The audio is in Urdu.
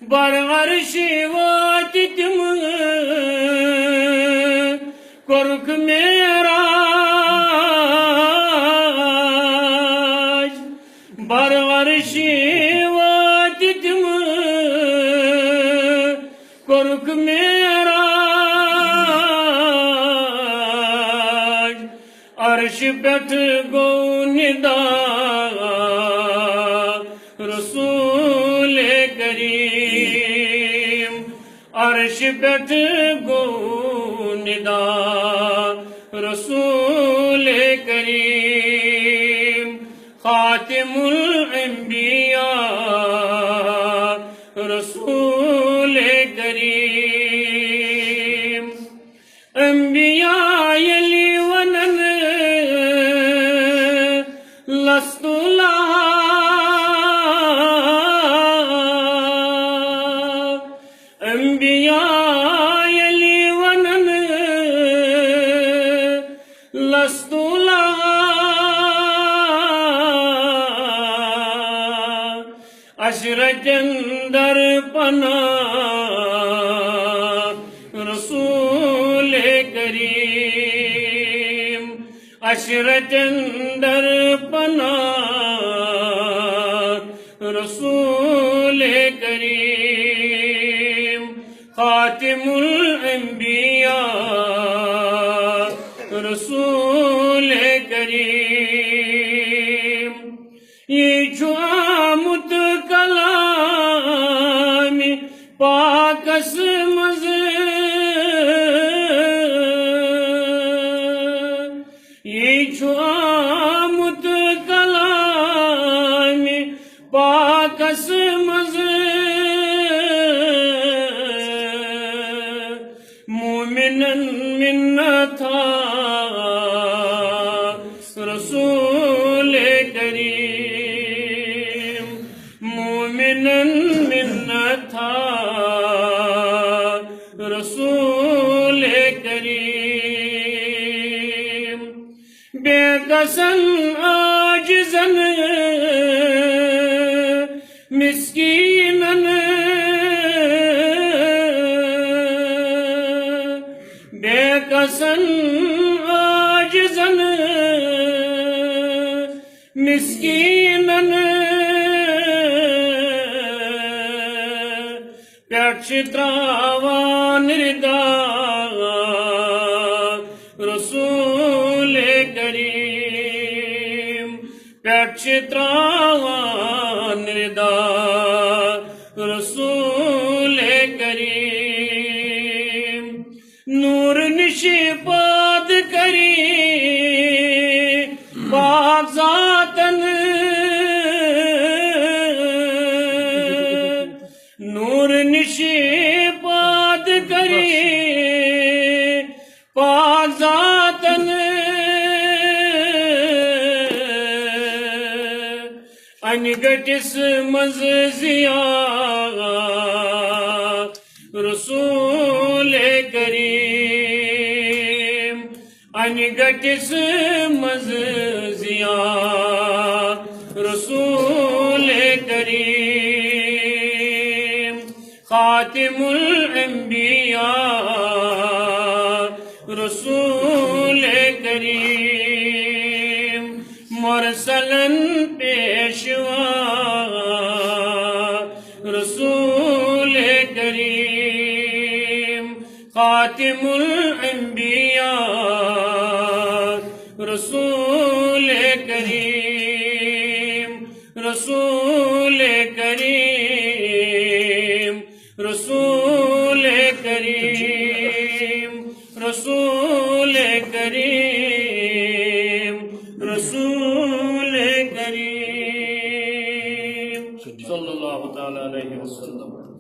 بر عرشی وٲتۍ تِم کوٚرُکھ معراج بر عرشی وٲتۍ تِم کوٚرُکھ معراج عرش پٮ۪ٹھ گوٚو نِدا رسول کریم عرش پٮ۪ٹھ گوٚو نِدا رسول کریم خاتم الانبیاء رسول کریم انبیاء ییٚلہِ وَنن لست لها انبیاء ییٚلہِ وَنن لست لها عشرتن در پناہ رسول کریم عشرتن در پناہ رسول کریم خاتم الانبیاء رسول کریم یہ چھُ آمُت کلام پاکس منٛز یہ چھُ آمُت کلام پاکس منٛز مومنن منتھا رسول کریم مومنن منتھا رسول کریم بے کسن عاجزن مسکینن بے کسن عاجزن مسکینن پٮ۪ٹھ چھِ ترٛاوان رِدا رسول کریم پٮ۪ٹھ چھِ ترٛاوان رِدا رسول کریم نور نِش پاد کری پاک ذاتن نور نِش پاد کری پاک ذاتن انہِ گٔٹِس منٛز ضیا رسول کریم انہِ گٔٹِس منٛز ضیا رسول کریم خاتم الانبیاء رسول کریم مرسلن پیشوا رسول کریم خاتم الانبیاء رسول کریم رسول کریم رسول کریم رسول کریم رسول کریم صلی اللہ تعالی علیہ وسلم